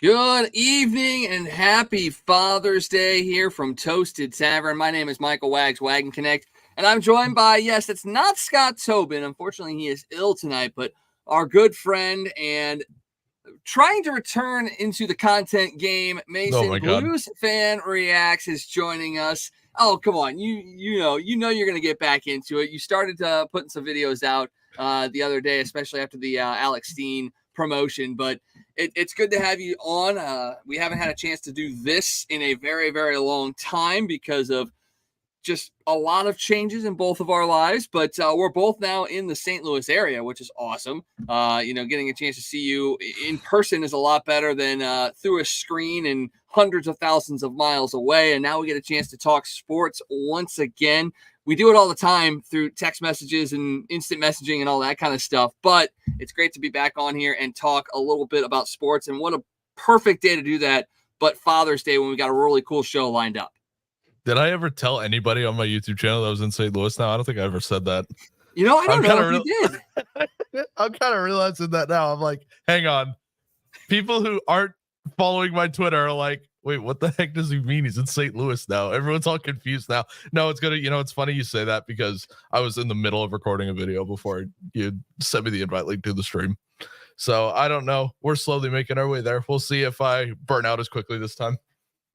Good evening and happy Father's Day here from Toasted Tavern. My name is Michael Wagenknecht, and I'm joined by, yes, it's not Scott Tobin. Unfortunately, he is ill tonight, but our good friend and trying to return into the content game, Mason Blues Fan Reacts is joining us. Oh, come on. You know you're going to get back into it. You started putting some videos out the other day, especially after the Alex Steen promotion, but it's good to have you on. We haven't had a chance to do this in a very, very long time because of just a lot of changes in both of our lives, but we're both now in the St. Louis area, which is awesome. Getting a chance to see you in person is a lot better than through a screen and hundreds of thousands of miles away. And now we get a chance to talk sports once again. We do it all the time through text messages and instant messaging and all that kind of stuff, but it's great to be back on here and talk a little bit about sports. And what a perfect day to do that, but Father's Day when we got a really cool show lined up. Did I ever tell anybody on my YouTube channel that I was in St. Louis now? I don't think I ever said that. I don't know if you did. I'm kind of realizing that now. I'm like, hang on. People who aren't following my Twitter are like, wait, what the heck does he mean? He's in St. Louis now. Everyone's all confused now. No, it's gonna, it's funny you say that because I was in the middle of recording a video before you sent me the invite link to the stream. So I don't know. We're slowly making our way there. We'll see if I burn out as quickly this time.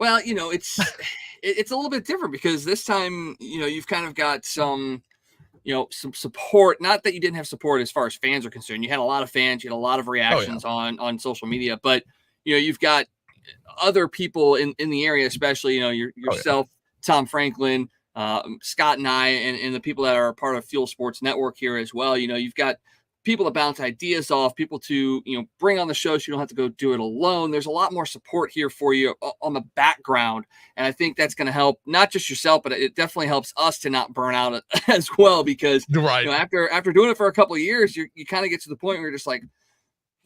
Well, it's a little bit different because this time, you've kind of got some support. Not that you didn't have support as far as fans are concerned. You had a lot of fans. You had a lot of reactions on social media. But, you've got other people in the area, especially, yourself, Tom Franklin, Scott and I, and the people that are a part of Fuel Sports Network here as well. You've got people to bounce ideas off, people to, bring on the show so you don't have to go do it alone. There's a lot more support here for you on the background. And I think that's going to help not just yourself, but it definitely helps us to not burn out as well, because after doing it for a couple of years, you kind of get to the point where you're just like,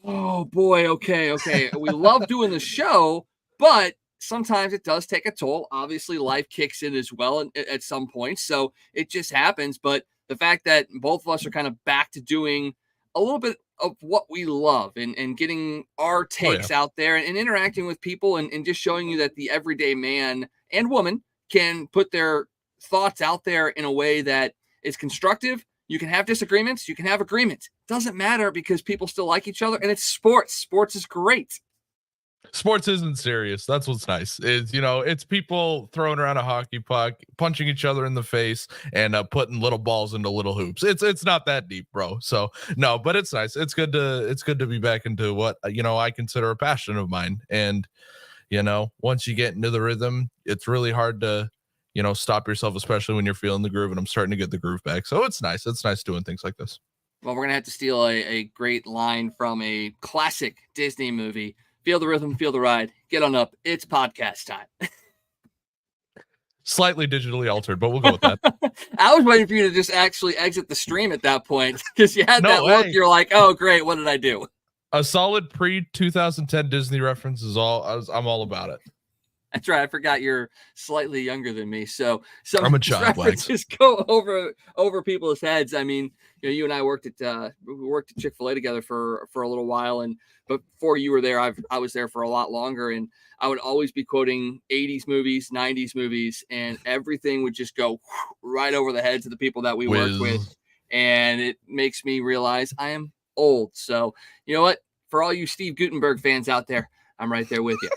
oh boy, okay. We love doing the show, but sometimes it does take a toll. Obviously, life kicks in as well at some point. So it just happens. But the fact that both of us are kind of back to doing a little bit of what we love and getting our takes out there and interacting with people and just showing you that the everyday man and woman can put their thoughts out there in a way that is constructive. You can have disagreements. You can have agreements. Doesn't matter because people still like each other, and it's sports. Sports is great. Sports isn't serious. That's what's nice. It's people throwing around a hockey puck, punching each other in the face, and putting little balls into little hoops. It's not that deep, bro. So no, but it's nice. It's good to be back into what I consider a passion of mine. And once you get into the rhythm, it's really hard to stop yourself, especially when you're feeling the groove. And I'm starting to get the groove back. So it's nice. It's nice doing things like this. Well, we're gonna have to steal a great line from a classic Disney movie. Feel the rhythm, feel the ride. Get on up. It's podcast time. Slightly digitally altered, but we'll go with that. I was waiting for you to just actually exit the stream at that point because you had that look. You're like, oh, great. What did I do? A solid pre-2010 Disney reference is I'm all about it. That's right. I forgot you're slightly younger than me. So some I'm a child, references go over people's heads. I mean, you and I worked at Chick-fil-A together for a little while, and before you were there, I was there for a lot longer, and I would always be quoting 80s movies, 90s movies, and everything would just go right over the heads of the people that we worked with, and it makes me realize I am old. So you know what? For all you Steve Guttenberg fans out there, I'm right there with you.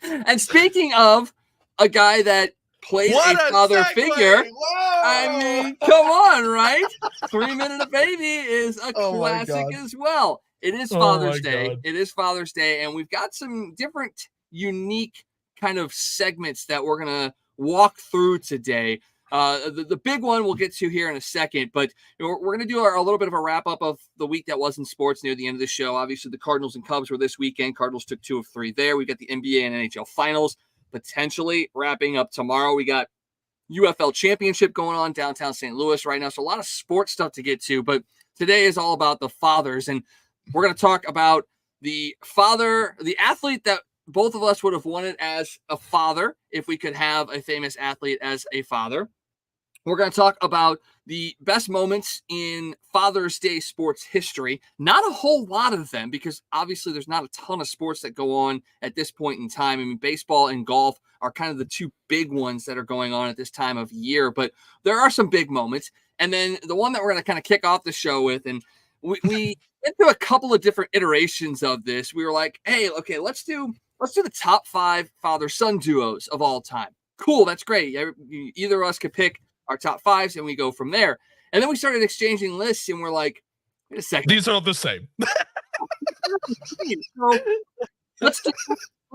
And speaking of a guy that plays a father figure, whoa! I mean, come on, right? 3 Minute a Baby is a classic as well. It is Father's Day. God. It is Father's Day, and we've got some different, unique kind of segments that we're going to walk through today. The big one we'll get to here in a second, but we're going to do a little bit of a wrap up of the week that was in sports near the end of the show. Obviously, the Cardinals and Cubs were this weekend. Cardinals took 2 of 3 there. We got the NBA and NHL finals potentially wrapping up tomorrow. We got UFL championship going on downtown St. Louis right now. So a lot of sports stuff to get to, but today is all about the fathers. And we're going to talk about the father, the athlete that both of us would have wanted as a father if we could have a famous athlete as a father. We're going to talk about the best moments in Father's Day sports history. Not a whole lot of them, because obviously there's not a ton of sports that go on at this point in time. I mean, baseball and golf are kind of the two big ones that are going on at this time of year, but there are some big moments. And then the one that we're going to kind of kick off the show with, and we went through a couple of different iterations of this. We were like, hey, okay, let's do the top 5 father-son duos of all time. Cool, that's great. Either of us could pick our top 5s, and we go from there. And then we started exchanging lists, and we're like, wait a second. These are all the same. So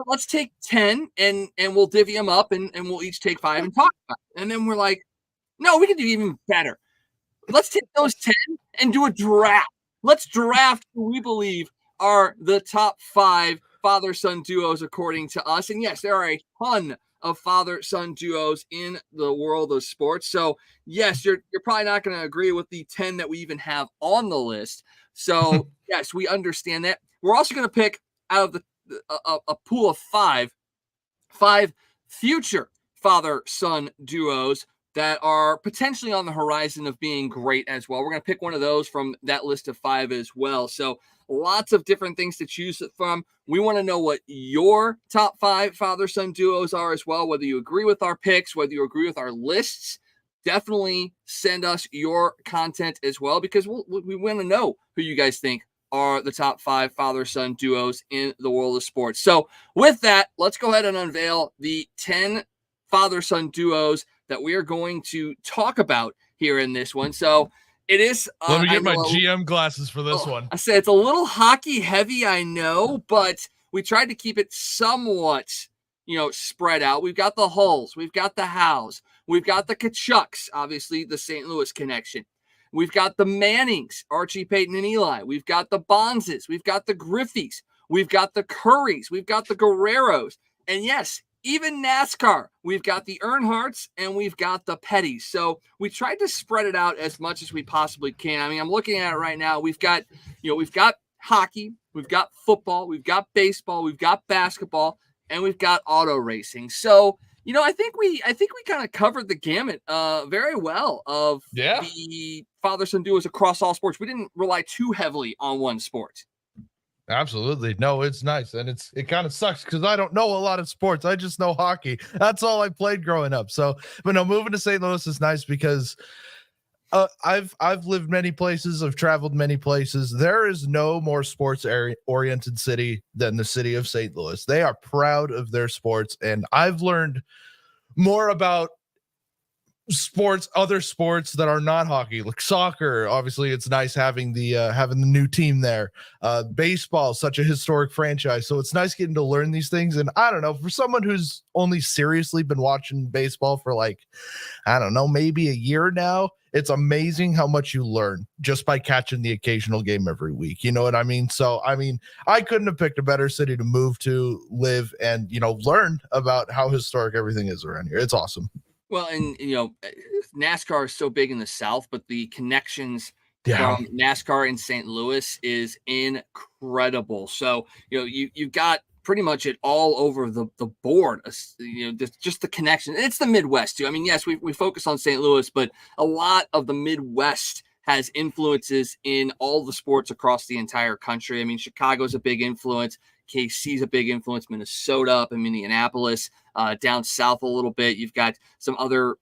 let's take 10 and we'll divvy them up, and we'll each take 5 and talk about it. And then we're like, no, we can do even better. Let's take those 10 and do a draft. Let's draft who we believe are the top 5 father-son duos according to us. And yes, there are a ton of father-son duos in the world of sports. So yes, you're probably not going to agree with the 10 that we even have on the list. So yes, we understand that. We're also going to pick out of a pool of 5 future father-son duos that are potentially on the horizon of being great as well. We're going to pick one of those from that list of 5 as well. So lots of different things to choose from. We want to know what your top 5 father-son duos are as well, whether you agree with our picks, whether you agree with our lists. Definitely send us your content as well, because we want to know who you guys think are the top 5 father-son duos in the world of sports. So with that, let's go ahead and unveil the 10 father-son duos that we are going to talk about here in this one. So it is. Let me get my GM glasses for this one. I say it's a little hockey heavy, I know, but we tried to keep it somewhat, spread out. We've got the Hulls, we've got the Howes, we've got the Kachucks, obviously the St. Louis connection. We've got the Mannings, Archie, Peyton, and Eli. We've got the Bonzes, we've got the Griffeys, we've got the Currys, we've got the Guerreros, and yes, even NASCAR, we've got the Earnhardts and we've got the Pettys. So we tried to spread it out as much as we possibly can. I mean, I'm looking at it right now. We've got hockey, we've got football, we've got baseball, we've got basketball, and we've got auto racing. So, I think we kind of covered the gamut very well of the father-son duos across all sports. We didn't rely too heavily on one sport. Absolutely. No, it's nice. And it kind of sucks because I don't know a lot of sports. I just know hockey. That's all I played growing up. So, but no, moving to St. Louis is nice because I've lived many places. I've traveled many places. There is no more sports oriented city than the city of St. Louis. They are proud of their sports. And I've learned more about other sports that are not hockey, like soccer. Obviously it's nice having the new team there. Baseball, such a historic franchise, so it's nice getting to learn these things. And I don't know, for someone who's only seriously been watching baseball for maybe a year now, it's amazing how much you learn just by catching the occasional game every week. You know what I mean? So I couldn't have picked a better city to move to, live, and learn about how historic everything is around here. It's awesome. Well, and NASCAR is so big in the South, but the connections from NASCAR in St. Louis is incredible. So you've got pretty much it all over the board. Just the connection. It's the Midwest too. I mean, yes, we focus on St. Louis, but a lot of the Midwest has influences in all the sports across the entire country. I mean, Chicago's a big influence. KC's a big influence. Minnesota, up in Minneapolis, down south a little bit. You've got some other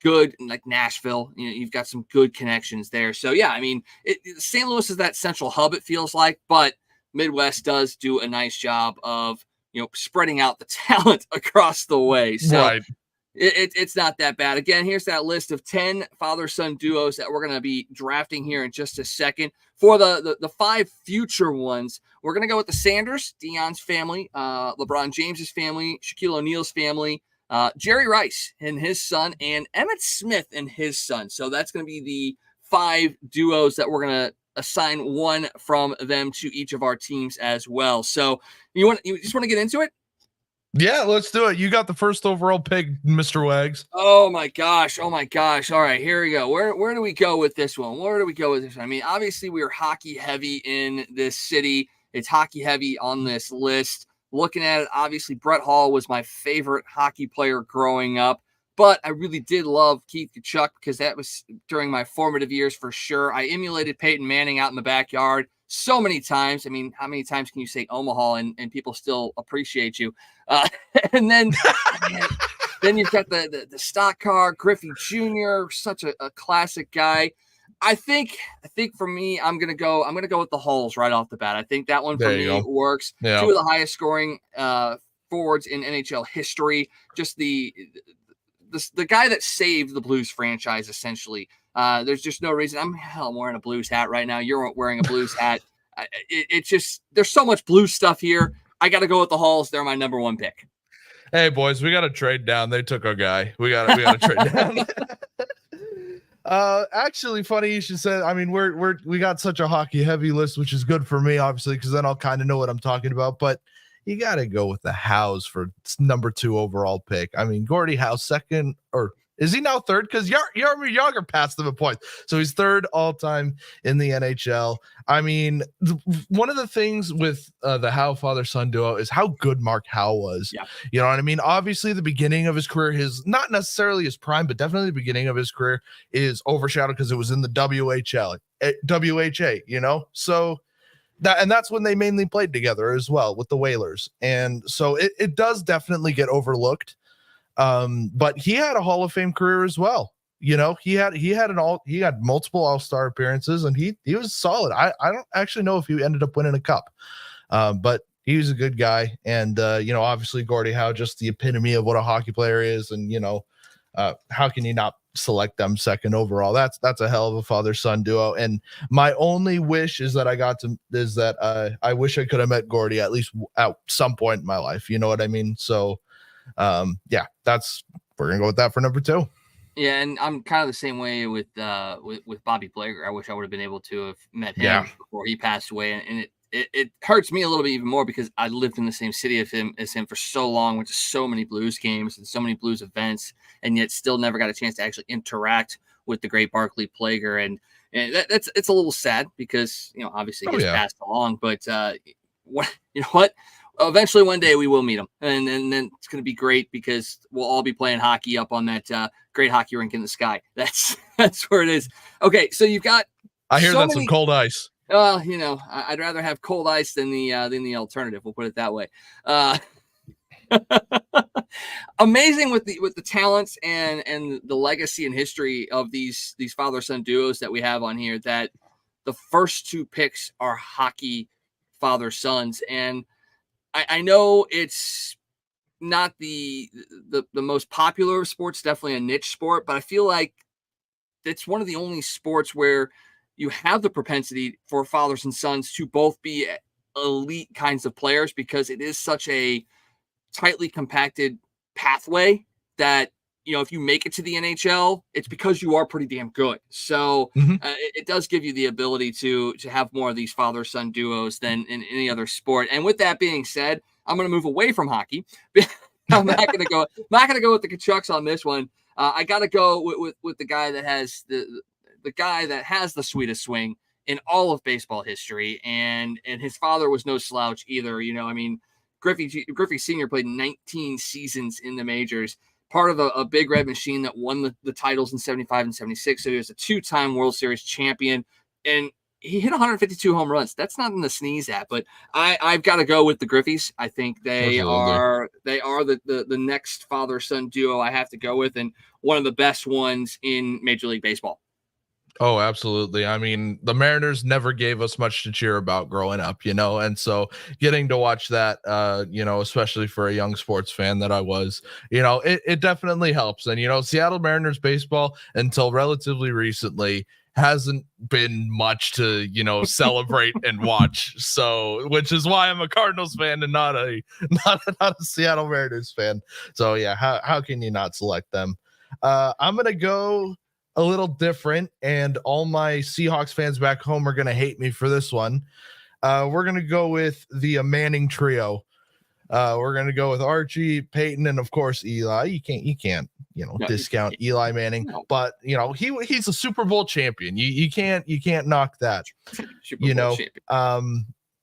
good, like Nashville. You've got some good connections there. So yeah, I mean, St. Louis is that central hub, it feels like, but Midwest does do a nice job of spreading out the talent across the way. So right. It's not that bad. Again, here's that list of 10 father-son duos that we're going to be drafting here in just a second. For the 5 future ones, we're going to go with the Sanders, Deion's family, LeBron James's family, Shaquille O'Neal's family, Jerry Rice and his son, and Emmitt Smith and his son. So that's going to be the 5 duos that we're going to assign one from them to each of our teams as well. So you just want to get into it? Yeah, let's do it. You got the first overall pick, Mr. Wags. Oh my gosh. All right, here we go. Where do we go with this one? I mean, obviously we are hockey heavy in this city. It's hockey heavy on this list. Looking at it, obviously Brett Hall was my favorite hockey player growing up, But I really did love Keith Kachuk because that was during my formative years for sure. I emulated Peyton Manning out in the backyard so many times. I mean, how many times can you say Omaha and people still appreciate you? And then, man, then you've got the stock car, Griffey Jr., such a classic guy. I think for me, I'm gonna go with the Hulls right off the bat. I think that one for me works. Yeah. Two of the highest scoring forwards in NHL history. Just the guy that saved the Blues franchise, essentially. There's just no reason. I'm wearing a Blues hat right now. You're wearing a Blues hat. It's just there's so much Blues stuff here. I got to go with the Hulls. They're my number one pick. Hey boys, we got to trade down. They took our guy. We got to trade down. Actually, funny you should say. I mean, we got such a hockey heavy list, which is good for me, obviously, because then I'll kind of know what I'm talking about. But you got to go with the House for number 2 overall pick. I mean, Gordie Howe second, or is he now third? Because Jaromir Jagr passed him a point, so he's third all time in the NHL. I mean, one of the things with the Howe father-son duo is how good Mark Howe was. Yeah. You know what I mean? Obviously, the beginning of his career, not necessarily his prime, but definitely the beginning of his career is overshadowed because it was in the WHA. You know, so. That's when they mainly played together as well with the Whalers. And so it does definitely get overlooked. But he had a Hall of Fame career as well. You know, he had multiple All-Star appearances and he was solid. I don't actually know if he ended up winning a cup. But he was a good guy. And you know, obviously Gordie Howe, just the epitome of what a hockey player is. And, you know, how can you not select them second overall? That's a hell of a father-son duo. And my only wish is that I wish I could have met Gordie at least at some point in my life. You know what I mean? So yeah, we're gonna go with that for number 2. Yeah, and I'm kind of the same way with Bobby Plager. I wish I would have been able to have met him before he passed away, and it hurts me a little bit even more because I lived in the same city as him for so long, went to so many Blues games and so many Blues events, and yet still never got a chance to actually interact with the great Barclay Plager, and it's a little sad because, you know, obviously he's passed along, but you know what? Eventually one day we will meet him, and then it's going to be great because we'll all be playing hockey up on that great hockey rink in the sky. That's where it is. Okay, so you've got. I hear that's some cold ice. Well, you know, I'd rather have cold ice than the alternative. We'll put it that way. Amazing with the talents and the legacy and history of these father-son duos that we have on here, that the first 2 picks are hockey father-sons. And I know it's not the most popular of sports, definitely a niche sport, but I feel like it's one of the only sports where you have the propensity for fathers and sons to both be elite kinds of players, because it is such a tightly compacted pathway that, you know, if you make it to the NHL, it's because you are pretty damn good. So it does give you the ability to have more of these father-son duos than in any other sport. And with that being said, I'm going to move away from hockey. I'm not going to go with the Kachucks on this one. I got to go with the guy that has the guy that has the sweetest swing in all of baseball history, and his father was no slouch either. You know, I mean, Griffey Sr. played 19 seasons in the majors, part of a big red machine that won the titles in 75 and 76. So he was a 2-time World Series champion, and he hit 152 home runs. That's not in the sneeze at, but I've got to go with the Griffeys. I think they are the next father-son duo I have to go with, and one of the best ones in Major League Baseball. Oh, absolutely. I mean, the Mariners never gave us much to cheer about growing up, you know, and so getting to watch that, you know, especially for a young sports fan that I was, you know, it definitely helps. And, you know, Seattle Mariners baseball until relatively recently hasn't been much to, you know, celebrate and watch. So, which is why I'm a Cardinals fan and not a Seattle Mariners fan. So yeah, how can you not select them? I'm going to go a little different, and all my Seahawks fans back home are going to hate me for this one. We're going to go with the Manning trio. We're going to go with Archie, Peyton, and of course Eli. You can't, you know, discount Eli Manning, but you know, he's a Super Bowl champion. You can't knock that, you know.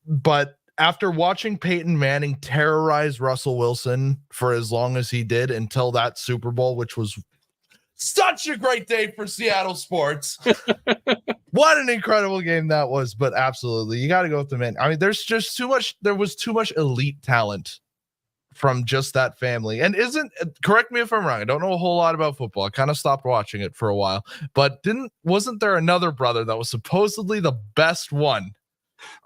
But after watching Peyton Manning terrorize Russell Wilson for as long as he did until that Super Bowl, which was such a great day for Seattle sports. What an incredible game that was. But absolutely, you got to go with the man. I mean, there was too much elite talent from just that family. And correct me if I'm wrong, I don't know a whole lot about football. I kind of stopped watching it for a while, but wasn't there another brother that was supposedly the best one?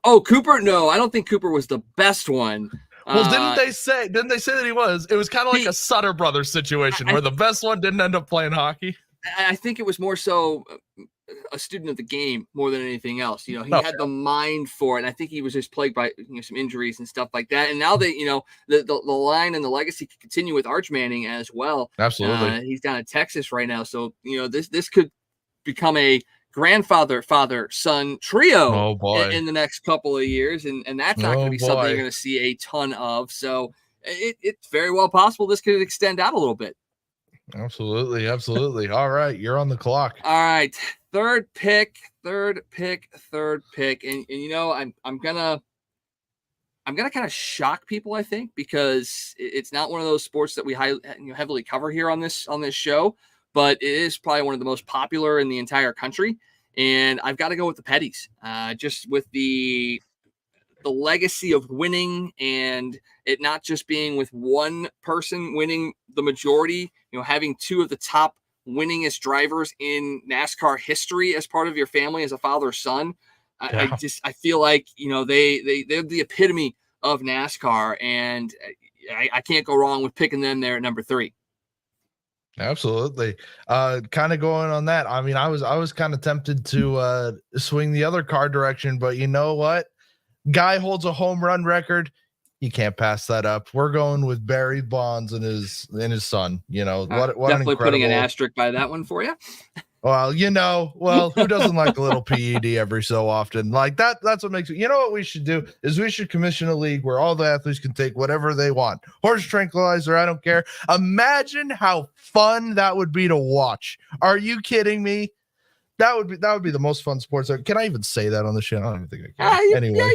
Oh, Cooper? No, I don't think Cooper was the best one. Well, didn't they say that he was? It was kind of like a Sutter Brothers situation where the best one didn't end up playing hockey. I think it was more so a student of the game more than anything else. He had the mind for it. And I think he was just plagued by some injuries and stuff like that. And now that the line and the legacy can continue with Arch Manning as well. Absolutely, he's down in Texas right now, so this could become a grandfather, father, son trio in the next couple of years, and that's not going to be something you're going to see a ton of. So it's very well possible this could extend out a little bit. Absolutely. All right, you're on the clock. All right, third pick, and I'm gonna kind of shock people, I think, because it's not one of those sports that we heavily cover here on this show, but it is probably one of the most popular in the entire country. And I've got to go with the Petties, just with the legacy of winning and it not just being with one person winning the majority, having two of the top winningest drivers in NASCAR history as part of your family as a father or son. I feel like, they're the epitome of NASCAR, and I can't go wrong with picking them there at number 3. Absolutely. Kind of going on that. I mean, I was kind of tempted to swing the other car direction, but you know what? Guy holds a home run record. You can't pass that up. We're going with Barry Bonds and his son. What definitely an incredible... putting an asterisk by that one for you. Well, who doesn't like a little PED every so often? Like that's what makes it. You know what we should do is we should commission a league where all the athletes can take whatever they want. Horse tranquilizer, I don't care. Imagine how fun that would be to watch. Are you kidding me? That would be the most fun sports. Can I even say that on the show? I don't even think I can. Anyway.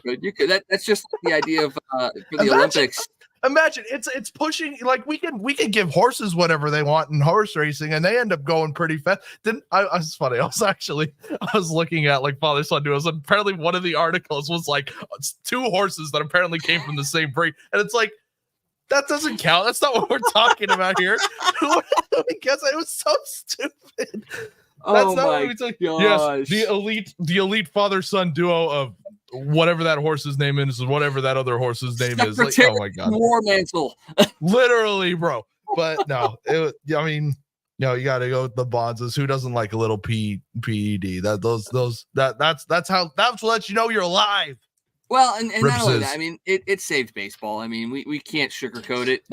Yeah, you could. That's just the idea of for the Olympics. Imagine it's pushing, like we can give horses whatever they want in horse racing and they end up going pretty fast. It's funny. I was looking at like father son duos, and apparently one of the articles was like 2 horses that apparently came from the same breed, and it's like that doesn't count. That's not what we're talking about here. I guess it was so stupid. That's not what we took. Yes, the elite father son duo of whatever that horse's name is, whatever that other horse's name is. Like, oh my god, war mantle. Literally, bro. But no, you got to go with the Bonzes. Who doesn't like a little PED? That's what lets you know you're alive. Well, and not only that, I mean, it saved baseball. I mean, we can't sugarcoat it.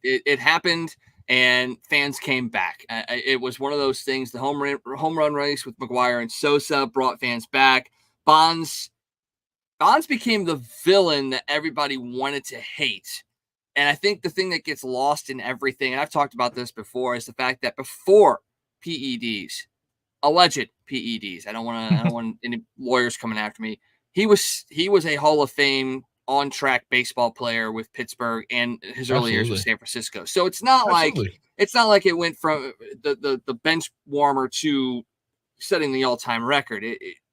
It happened, and fans came back. It was one of those things. The home run race with McGuire and Sosa brought fans back. Bonds became the villain that everybody wanted to hate. And I think the thing that gets lost in everything, and I've talked about this before, is the fact that before PEDs, alleged PEDs, I don't want any lawyers coming after me. He was a Hall of Fame on-track baseball player with Pittsburgh and his early years with San Francisco. So it's not like it went from the bench warmer to setting the all-time record.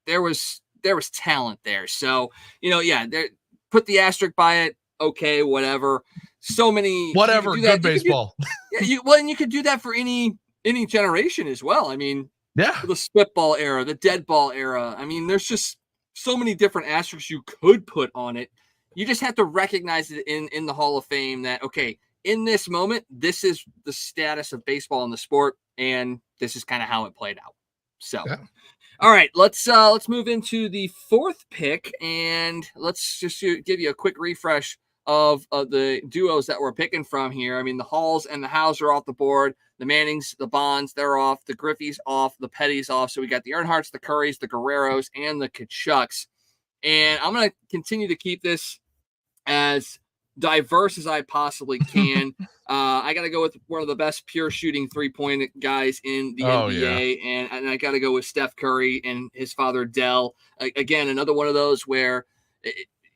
There was talent there. So, put the asterisk by it. Okay, whatever. So many good baseball. And you could do that for any generation as well. I mean, the spitball era, the dead ball era. I mean, there's just so many different asterisks you could put on it. You just have to recognize it in the Hall of Fame that, okay, in this moment, this is the status of baseball in the sport, and this is kind of how it played out. So, all right, let's move into the 4th pick, and let's just give you a quick refresh of the duos that we're picking from here. I mean, the Halls and the Howes are off the board. The Mannings, the Bonds, they're off. The Griffeys off. The Petties off. So we got the Earnhardts, the Currys, the Guerreros, and the Kachucks. And I'm going to continue to keep this as diverse as I possibly can. I got to go with one of the best pure shooting 3-point guys in the NBA. Yeah. And I got to go with Steph Curry and his father, Dell. Again, another one of those where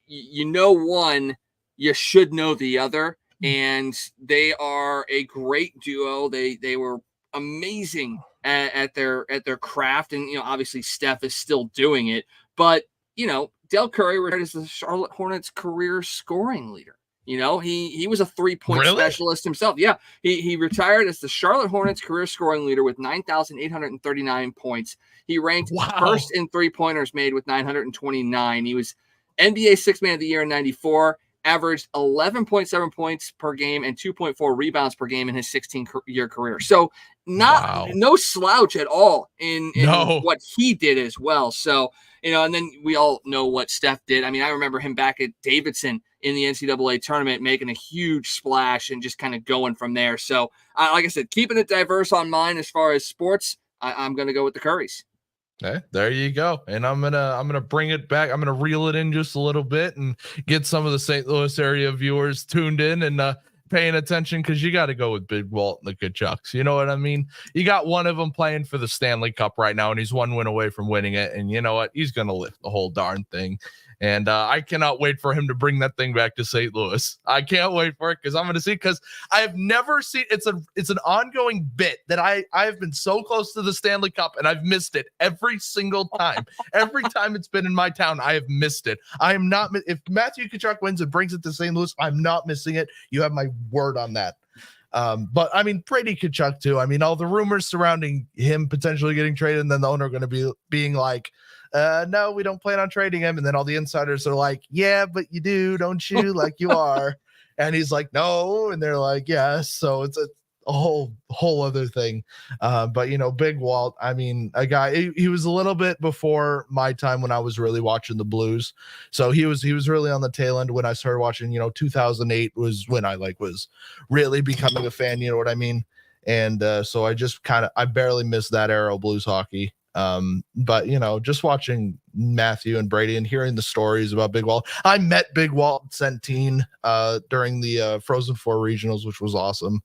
one, you should know the other, and they are a great duo. They were amazing at their craft, and obviously Steph is still doing it, but Del Curry retired as the Charlotte Hornets career scoring leader. He was a 3-point specialist himself. Yeah, he retired as the Charlotte Hornets career scoring leader with 9,839 points. He ranked first in 3-pointers made with 929. He was NBA Sixth Man of the Year in '94. Averaged 11.7 points per game and 2.4 rebounds per game in his 16-year career. So no slouch at all in what he did as well. So, and then we all know what Steph did. I mean, I remember him back at Davidson in the NCAA tournament, making a huge splash and just kind of going from there. So, like I said, keeping it diverse on mine as far as sports, I'm going to go with the Currys. Okay, there you go. And I'm gonna bring it back. I'm gonna reel it in just a little bit and get some of the St. Louis area viewers tuned in and paying attention, because you got to go with Big Walt and the Kachucks. You know what I mean? You got one of them playing for the Stanley Cup right now, and he's one win away from winning it. And you know what? He's gonna lift the whole darn thing. And I cannot wait for him to bring that thing back to St. Louis. I can't wait for it, because I'm going to see, because I have never seen, it's an ongoing bit that I have been so close to the Stanley Cup, and I've missed it every single time. Every time it's been in my town, I have missed it. I am not, if Matthew Tkachuk wins and brings it to St. Louis, I'm not missing it. You have my word on that. But I mean, Brady Tkachuk too. I mean, all the rumors surrounding him potentially getting traded, and then the owner going to be being like, no, we don't plan on trading him. And then all the insiders are like, yeah, but you do, don't you? Like you are. And he's like, no. And they're like, yes. So it's a whole other thing. But Big Walt, I mean, a guy, he was a little bit before my time when I was really watching the Blues. So he was really on the tail end when I started watching, 2008 was when I was really becoming a fan. You know what I mean? And so I just I barely missed that era of Blues hockey. But just watching Matthew and Brady and hearing the stories about Big Walt. I met Big Walt at Centene during the Frozen Four regionals, which was awesome.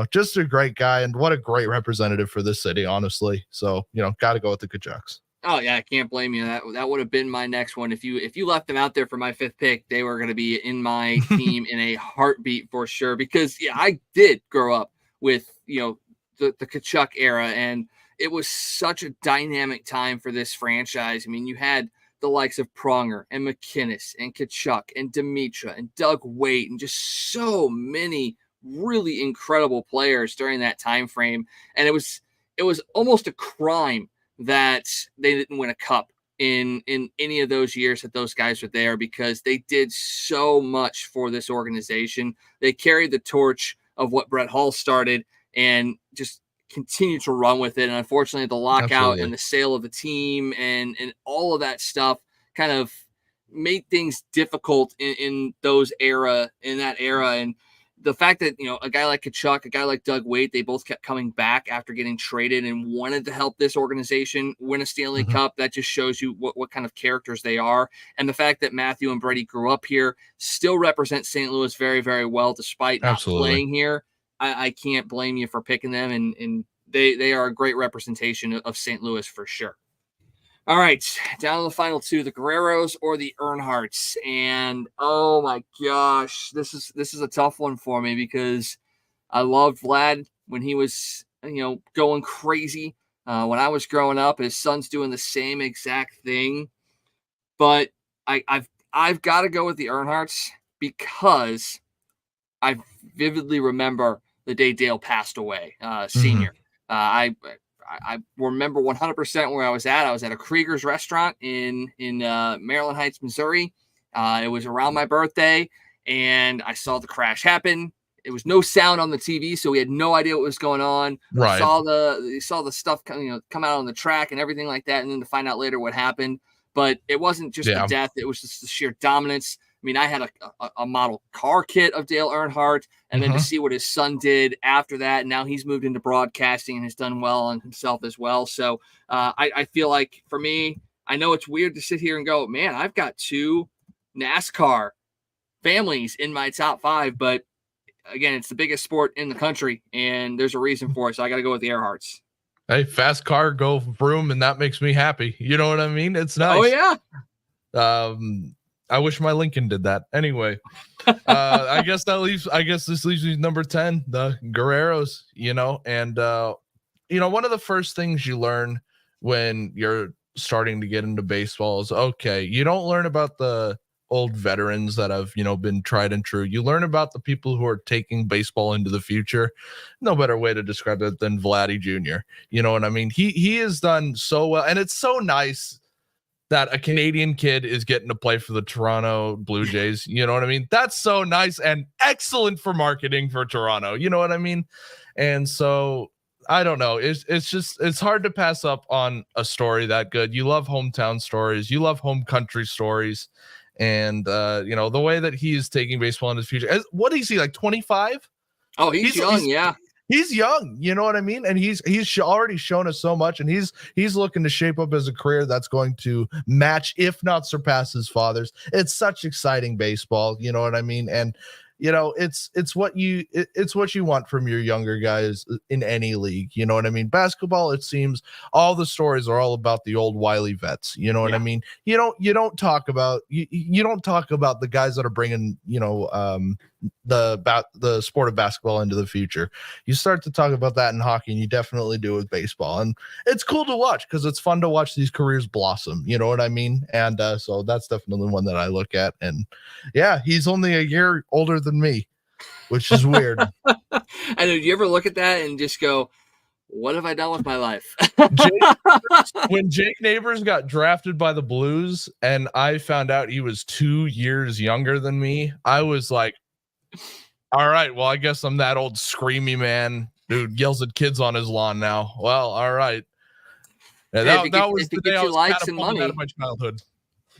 Just a great guy, and what a great representative for this city, honestly. So, got to go with the Kachucks. Oh yeah, I can't blame you. That would have been my next one. If you left them out there for my 5th pick, they were going to be in my team in a heartbeat for sure. Because I did grow up with the Tkachuk era, and it was such a dynamic time for this franchise. I mean, you had the likes of Pronger and McInnes and Tkachuk and Dimitra and Doug Weight and just so many really incredible players during that time frame. And it was almost a crime that they didn't win a cup in any of those years that those guys were there, because they did so much for this organization. They carried the torch of what Brett Hull started and just continue to run with it. And unfortunately, the lockout and the sale of the team and all of that stuff kind of made things difficult in that era. And the fact that, a guy like Tkachuk, a guy like Doug Weight, they both kept coming back after getting traded and wanted to help this organization win a Stanley Cup, that just shows you what kind of characters they are. And the fact that Matthew and Brady grew up here, still represent St. Louis very, very well, despite not playing here. I can't blame you for picking them, and they are a great representation of St. Louis for sure. All right, down to the final two, the Guerreros or the Earnhardts. And oh my gosh, this is a tough one for me, because I loved Vlad when he was going crazy. When I was growing up, his son's doing the same exact thing. But I've got to go with the Earnhardts, because I vividly remember the day Dale passed away, senior. I remember 100% where I was at. I was at a Krieger's restaurant in Maryland Heights, Missouri. It was around my birthday, and I saw the crash happen. It was no sound on the TV, so we had no idea what was going on. Right. Saw the stuff come out on the track and everything like that, and then to find out later what happened. But it wasn't just the death; it was just the sheer dominance. I mean, I had a model car kit of Dale Earnhardt, and then to see what his son did after that, and now he's moved into broadcasting and has done well on himself as well. So I feel like, for me, I know it's weird to sit here and go, man, I've got 2 NASCAR families in my top 5, but again, it's the biggest sport in the country, and there's a reason for it. So I got to go with the Earnhardts. Hey, fast car, go vroom, and that makes me happy. You know what I mean? It's nice. Oh yeah. I wish my Lincoln did that. Anyway, I guess this leaves me number 10, the Guerreros, and one of the first things you learn when you're starting to get into baseball is, okay, you don't learn about the old veterans that have, been tried and true. You learn about the people who are taking baseball into the future. No better way to describe it than Vladdy Jr. You know what I mean? He has done so well, and it's so nice that a Canadian kid is getting to play for the Toronto Blue Jays. You know what I mean? That's so nice and excellent for marketing for Toronto. You know what I mean? And so I don't know. It's hard to pass up on a story that good. You love hometown stories. You love home country stories. And, the way that he is taking baseball in his future. What is he, like 25? Oh, he's young. Yeah. He's young, you know what I mean? And he's already shown us so much, and he's looking to shape up as a career that's going to match, if not surpass, his father's. It's such exciting baseball, you know what I mean? And it's what you want from your younger guys in any league, you know what I mean? Basketball, it seems all the stories are all about the old wily vets, you know what I mean? You don't talk about the guys that are bringing the sport of basketball into the future. You start to talk about that in hockey, and you definitely do with baseball, and it's cool to watch because it's fun to watch these careers blossom, you know what I mean? And so that's definitely one that I look at. And yeah, he's only a year older than me, which is weird. And did you ever look at that and just go, what have I done with my life? When Jake Neighbors got drafted by the Blues and I found out he was 2 years younger than me, I was like, all right, well, I guess I'm that old screamy man who yells at kids on his lawn now. Well, all right. Yeah, that was the day I was catapulted out of my childhood.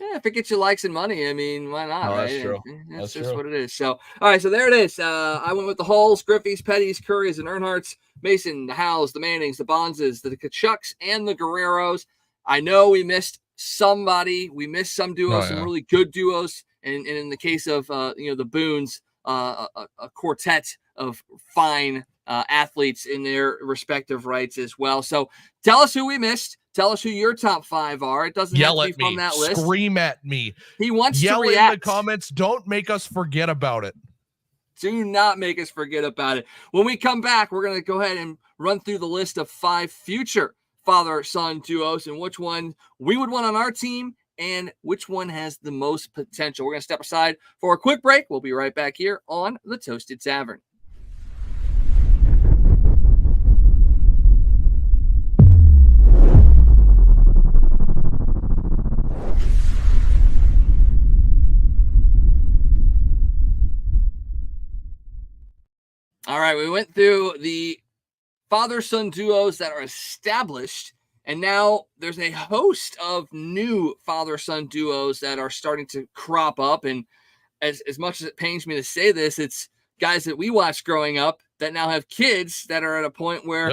Yeah, if it gets you likes and money, I mean, why not? No, right? That's true. That's just true. What it is. So, all right, so there it is. I went with the Hulls, Griffeys, Petties, Currys, and Earnhardts, Mason, the Howes, the Mannings, the Bonzes, the Kachucks, and the Guerreros. I know we missed somebody. We missed some duos, some really good duos, and in the case of the Boones, a quartet of fine athletes in their respective rights as well. So tell us who we missed. Tell us who your top 5 are. It doesn't have to be from that list. Scream at me. He wants to react. Yell in the comments. Don't make us forget about it. Do not make us forget about it. When we come back, we're going to go ahead and run through the list of 5 future father-son duos and which one we would want on our team and which one has the most potential. We're going to step aside for a quick break. We'll be right back here on the Toasted Tavern. All right, we went through the father-son duos that are established, and now there's a host of new father-son duos that are starting to crop up. And as much as it pains me to say this, it's guys that we watched growing up that now have kids that are at a point where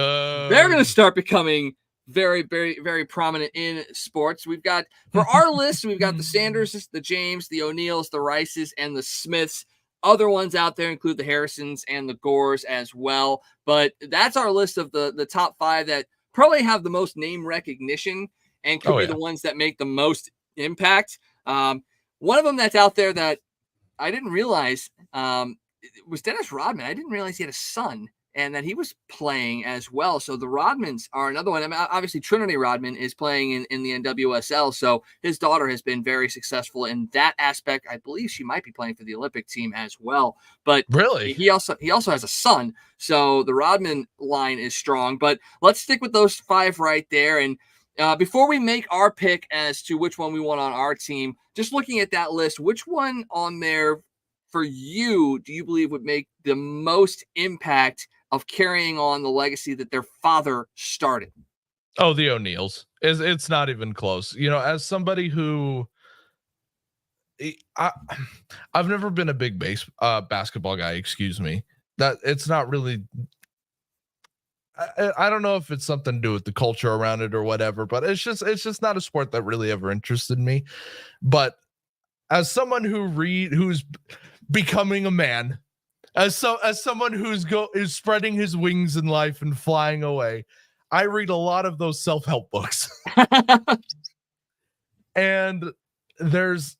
they're going to start becoming very, very, very prominent in sports. We've got, for our list, we've got the Sanders, the James, the O'Neills, the Rices, and the Smiths. Other ones out there include the Harrisons and the Gores as well. But that's our list of the top 5 that probably have the most name recognition and could be the ones that make the most impact. One of them that's out there that I didn't realize was Dennis Rodman. I didn't realize he had a son and that he was playing as well. So the Rodmans are another one. I mean, obviously Trinity Rodman is playing in the NWSL. So his daughter has been very successful in that aspect. I believe she might be playing for the Olympic team as well, but really he also has a son. So the Rodman line is strong, but let's stick with those 5 right there. And before we make our pick as to which one we want on our team, just looking at that list, which one on there for you do you believe would make the most impact of carrying on the legacy that their father started? Oh, the O'Neills. It's not even close. As somebody who I've never been a big basketball guy, excuse me. That it's not really I don't know if it's something to do with the culture around it or whatever, but it's just not a sport that really ever interested me. But as someone who's becoming a man, as someone who's spreading his wings in life and flying away, I read a lot of those self-help books. And there's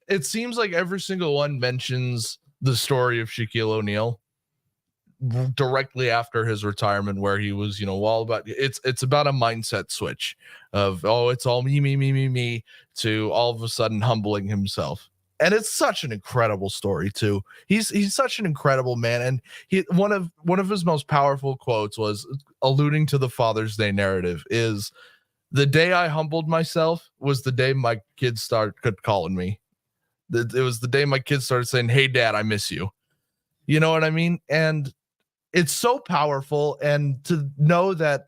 it seems like every single one mentions the story of Shaquille O'Neal directly after his retirement, where he was, all about it's about a mindset switch of, oh, it's all me, to all of a sudden humbling himself. And it's such an incredible story too. He's such an incredible man. And one of his most powerful quotes was, alluding to the Father's Day narrative, is, the day I humbled myself was the day my kids started calling me. It was the day my kids started saying, "Hey Dad, I miss you." You know what I mean? And it's so powerful, and to know that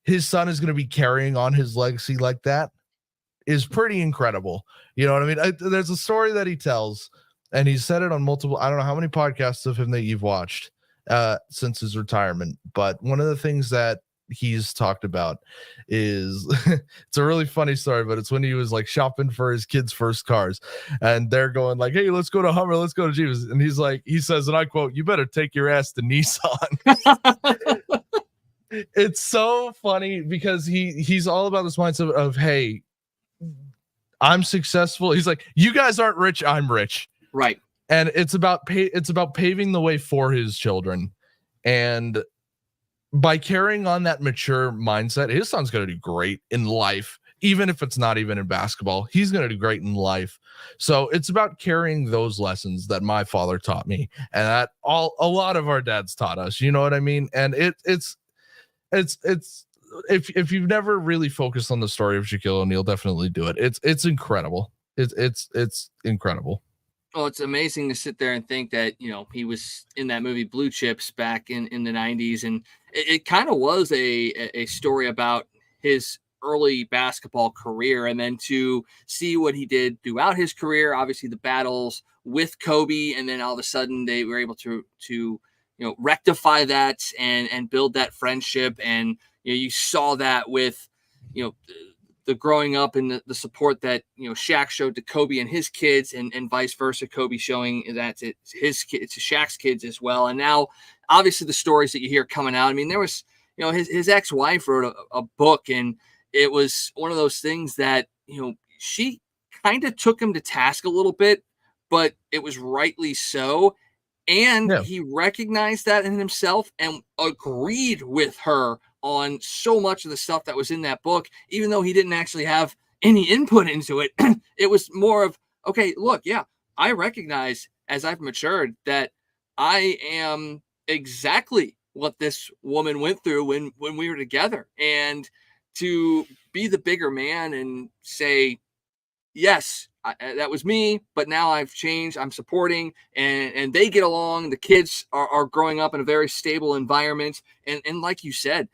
his son is going to be carrying on his legacy like that is pretty incredible. You know what I mean? There's a story that he tells, and he's said it on multiple, I don't know how many podcasts of him that you've watched since his retirement, but one of the things that he's talked about is it's a really funny story, but it's when he was like shopping for his kids' first cars, and they're going like, "Hey, let's go to Hummer, let's go to Jeeves," and he says, and I quote, "You better take your ass to Nissan." It's so funny because he's all about this mindset of, hey, I'm successful. He's like, you guys aren't rich, I'm rich, right? And it's about paving the way for his children, and by carrying on that mature mindset, his son's going to do great in life. Even if it's not even in basketball, he's going to do great in life. So it's about carrying those lessons that my father taught me, and that a lot of our dads taught us. You know what I mean? And it's if you've never really focused on the story of Shaquille O'Neal, definitely do it. It's incredible. It's incredible. Well, it's amazing to sit there and think that, he was in that movie Blue Chips back in the 90s. And it kind of was a story about his early basketball career. And then to see what he did throughout his career, obviously the battles with Kobe. And then all of a sudden they were able to rectify that and build that friendship. And, you saw that with, the growing up and the support that, Shaq showed to Kobe and his kids, and vice versa, Kobe showing that to his kids, to Shaq's kids as well. And now obviously the stories that you hear coming out, I mean, there was, his ex-wife wrote a book, and it was one of those things that, she kind of took him to task a little bit, but it was rightly so. And he recognized that in himself and agreed with her on so much of the stuff that was in that book, even though he didn't actually have any input into it. It was more of, okay, look, I recognize as I've matured that I am exactly what this woman went through when we were together. And to be the bigger man and say, yes, that was me, but now I've changed. I'm supporting, and they get along. The kids are growing up in a very stable environment. And like you said,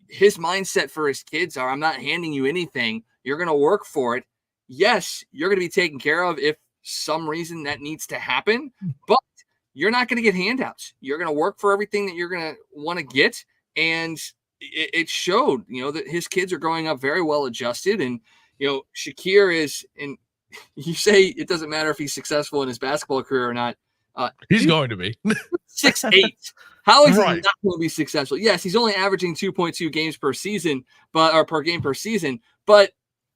his mindset for his kids are, I'm not handing you anything. You're going to work for it. Yes, you're going to be taken care of if some reason that needs to happen, but you're not going to get handouts. You're going to work for everything that you're going to want to get. And it showed, that his kids are growing up very well adjusted. And, Shakir is, and you say it doesn't matter if he's successful in his basketball career or not. He's going to be 6'8". How is he not going to be successful? Yes, he's only averaging 2.2 games per season, or per game per season, but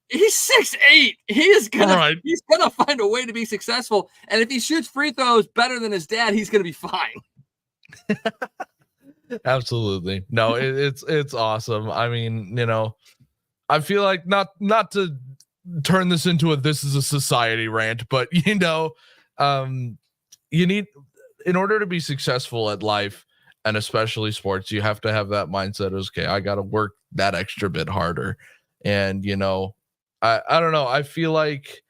he's 6'8". He's gonna find a way to be successful. And if he shoots free throws better than his dad, he's gonna be fine. Absolutely. No, it's awesome. I mean, I feel like not to turn this into this is a society rant, but you need, in order to be successful at life, and especially sports, you have to have that mindset of, okay, I got to work that extra bit harder. And, I don't know. I feel like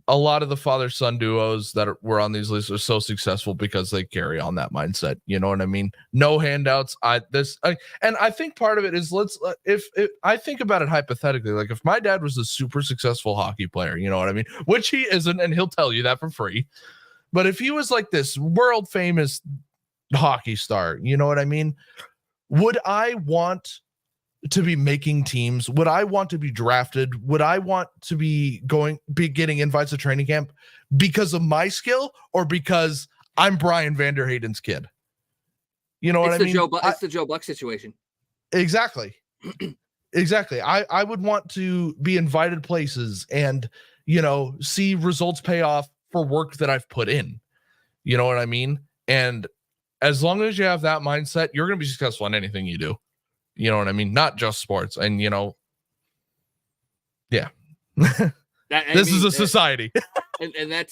a lot of the father-son duos that were on these lists are so successful because they carry on that mindset. You know what I mean? No handouts. And I think part of it is, if I think about it hypothetically, like if my dad was a super successful hockey player, you know what I mean? Which he isn't, and he'll tell you that for free. But if he was like this world famous hockey star, you know what I mean? Would I want to be making teams? Would I want to be drafted? Would I want to be getting invites to training camp because of my skill, or because I'm Brian Vanderheyden's kid? You know what I mean? It's the Joe Buck situation. Exactly. Exactly. I would want to be invited places and, see results pay off for work that I've put in. You know what I mean? And as long as you have that mindset, you're going to be successful in anything you do. You know what I mean? Not just sports. And, yeah. This is a society. and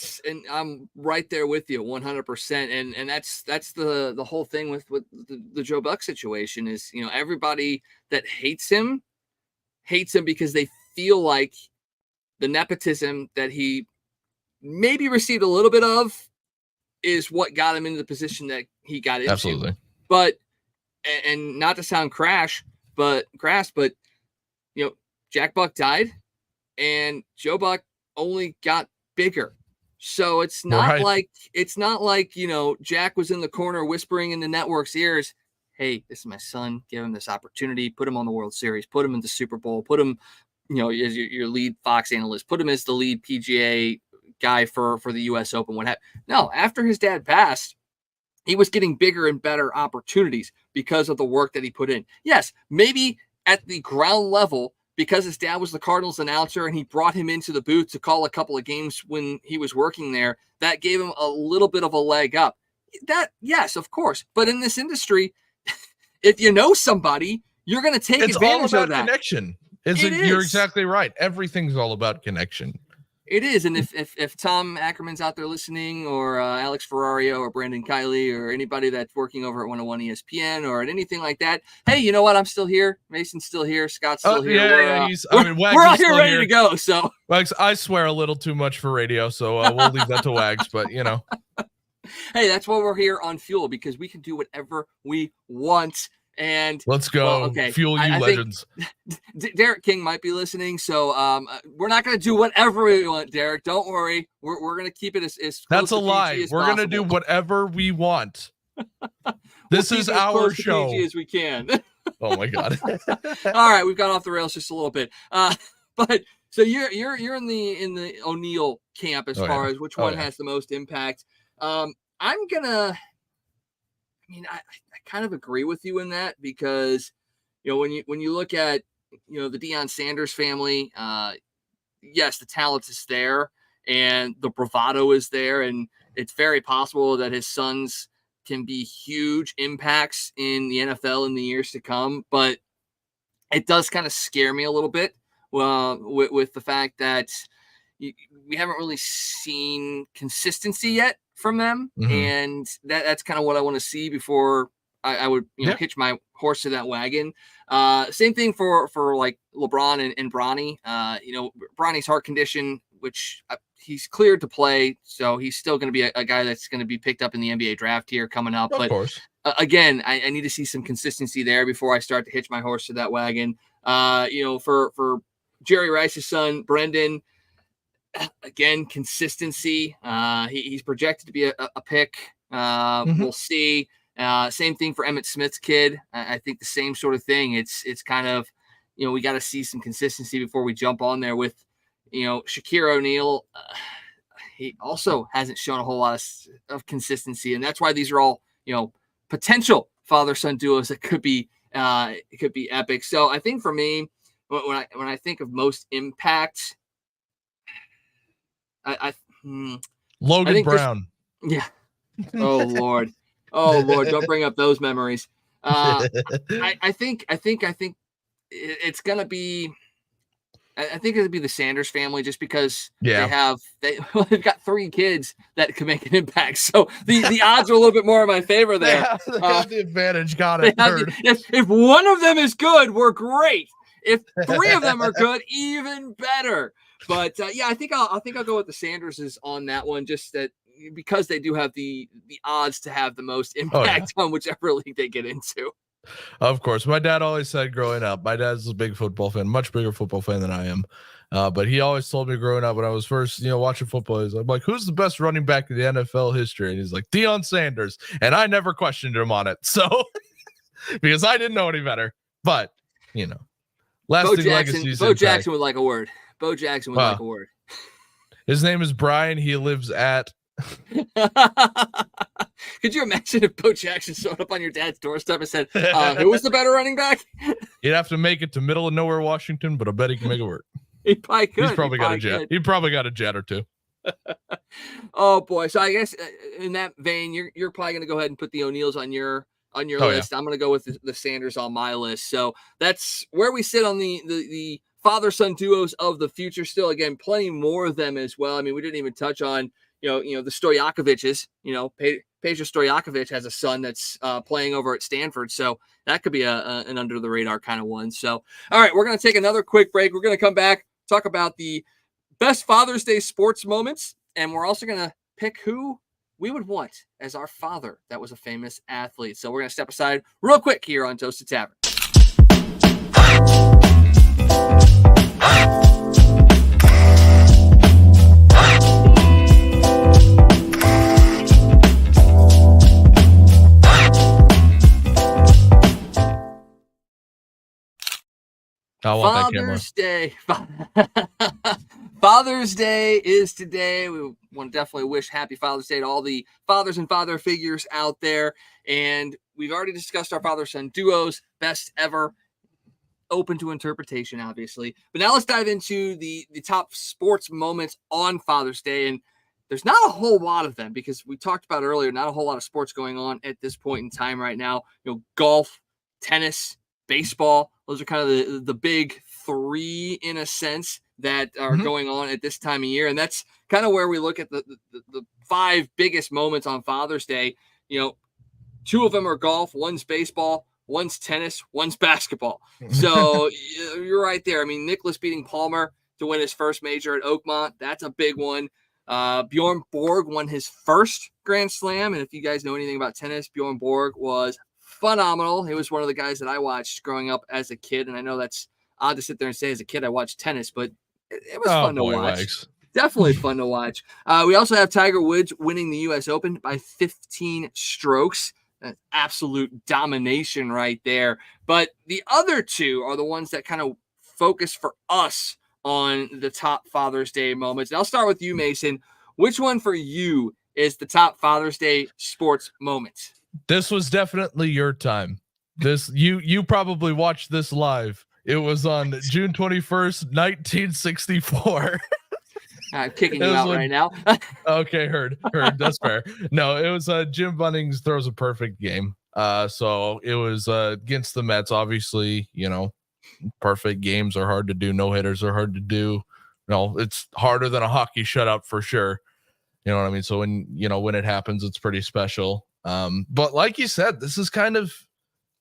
I'm right there with you 100%. And that's the whole thing with the Joe Buck situation is, everybody that hates him because they feel like the nepotism that he maybe received a little bit of is what got him into the position that he got into. Absolutely. But, and not to sound crass, but Jack Buck died and Joe Buck only got bigger. So it's not like Jack was in the corner whispering in the network's ears, hey, this is my son, give him this opportunity, put him on the World Series, put him in the Super Bowl, put him, as your lead Fox analyst, put him as the lead PGA guy for the US Open. No, after his dad passed, he was getting bigger and better opportunities because of the work that he put in. Yes, maybe at the ground level, because his dad was the Cardinals announcer and he brought him into the booth to call a couple of games when he was working there, that gave him a little bit of a leg up. That, yes, of course. But in this industry, if you know somebody, you're going to take advantage of that. Connection. You're exactly right. Everything's all about connection. It is. And if Tom Ackerman's out there listening, or Alex Ferrario or Brandon Kiley or anybody that's working over at 101 ESPN or at anything like that, hey, you know what? I'm still here. Mason's still here. Scott's still here. We're out here ready to go. So Wags, I swear a little too much for radio, so we'll leave that to Wags, but Hey, that's why we're here on Fuel, because we can do whatever we want. And let's go. Fuel you legends. Derek King might be listening, so we're not going to do whatever we want, Derek. Don't worry. We're going to keep it as that's a lie. We're going to do whatever we want. This is our show. PG as we can. Oh my God. All right, we've got off the rails just a little bit. But so you're in the O'Neal camp as far as which one has the most impact. I kind of agree with you in that, because, when you look at, the Deion Sanders family, yes, the talent is there and the bravado is there. And it's very possible that his sons can be huge impacts in the NFL in the years to come. But it does kind of scare me a little bit with the fact that we haven't really seen consistency yet from them. Mm-hmm. And that's kind of what I want to see before I would hitch my horse to that wagon. Same thing for like LeBron and Bronny. Bronny's heart condition, which he's cleared to play, so he's still going to be a guy that's going to be picked up in the NBA draft here coming up. Of course. Again, I need to see some consistency there before I start to hitch my horse to that wagon. For Jerry Rice's son, Brendan, again, consistency. He's projected to be a pick. We'll see. Same thing for Emmitt Smith's kid. I think the same sort of thing. It's kind of, we got to see some consistency before we jump on there with, Shaquille O'Neal. He also hasn't shown a whole lot of consistency, and that's why these are all, potential father-son duos that could be epic. So I think for me, when I think of most impact, Logan Brown. Yeah. Oh Lord. Don't bring up those memories. I think it's gonna be. I think it'll be the Sanders family, just because they've got 3 kids that can make an impact. So the odds are a little bit more in my favor there. They have the advantage. Got it. If one of them is good, we're great. If 3 of them are good, even better. But I think I'll go with the Sanderses on that one, just that because they do have the odds to have the most impact on whichever league they get into. Of course. My dad always said growing up, my dad's a big football fan, much bigger football fan than I am. But he always told me growing up when I was first, watching football, I'm like, who's the best running back in the NFL history? And he's like, Deion Sanders. And I never questioned him on it. So because I didn't know any better. But, lasting legacies. Bo Jackson would like a word. Bo Jackson would like a word. His name is Brian. He lives at. Could you imagine if Bo Jackson showed up on your dad's doorstep and said, who was the better running back? He'd have to make it to middle of nowhere, Washington, but I bet he can make it work. He probably could. He's probably got a jet. He probably got a jet or two. Oh boy! So I guess in that vein, you're probably going to go ahead and put the O'Neills on your list. Yeah. I'm going to go with the Sanders on my list. So that's where we sit on the father-son duos of the future. Still, again, plenty more of them as well. I mean, we didn't even touch on the Stojakovic's. Peja Stojakovic has a son that's playing over at Stanford, so that could be an under the radar kind of one. So, all right, we're going to take another quick break. We're going to come back, talk about the best Father's Day sports moments, and we're also going to pick who we would want as our father that was a famous athlete. So we're going to step aside real quick here on Toasted Tavern. Father's Day. Father's Day is today. We want to definitely wish happy Father's Day to all the fathers and father figures out there. And we've already discussed our father-son duos, best ever, open to interpretation, obviously. But now let's dive into the top sports moments on Father's Day. And there's not a whole lot of them because we talked about earlier, not a whole lot of sports going on at this point in time right now. Golf, tennis, baseball, those are kind of the big three in a sense that are going on at this time of year. And that's kind of where we look at the five biggest moments on Father's Day. Two of them are golf, one's baseball, one's tennis, one's basketball. So you're right there. I mean, Nicklaus beating Palmer to win his first major at Oakmont. That's a big one. Bjorn Borg won his first Grand Slam. And if you guys know anything about tennis, Bjorn Borg was phenomenal. He was one of the guys that I watched growing up as a kid. And I know that's odd to sit there and say as a kid I watched tennis, but it was fun to watch. Wags. Definitely fun to watch. We also have Tiger Woods winning the U.S. Open by 15 strokes. Absolute domination right there. But the other two are the ones that kind of focus for us on the top Father's Day moments. And I'll start with you, Mason. Which one for you is the top Father's Day sports moment? This was definitely your time. You probably watched this live. It was on June 21st, 1964. I'm kicking you out right now. Okay, heard. That's fair. No, it was Jim Bunnings throws a perfect game. So it was against the Mets. Obviously, perfect games are hard to do. No hitters are hard to do. It's harder than a hockey shutout for sure. You know what I mean? So when it happens, it's pretty special. But like you said, this is kind of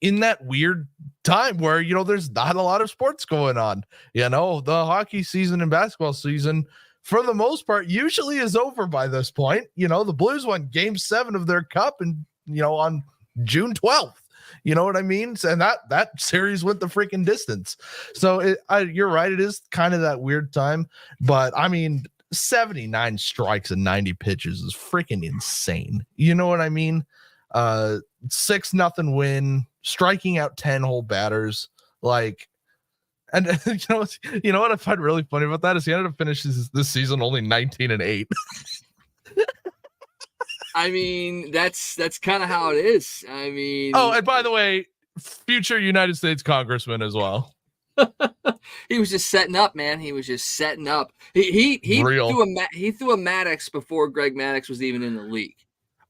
in that weird time where, there's not a lot of sports going on. The hockey season and basketball season, for the most part, usually is over by this point. The Blues won Game 7 of their cup and, on June 12th. You know what I mean? And that series went the freaking distance. So you're right. It is kind of that weird time. But, 79 strikes and 90 pitches is freaking insane. You know what I mean? 6-0 win, striking out 10 whole batters. And you know what I find really funny about that is he ended up finishing this season only 19-8. That's kind of how it is. Oh, and by the way, future United States Congressman as well. He was just setting up, man. He was just setting up. He threw a Maddox before Greg Maddox was even in the league.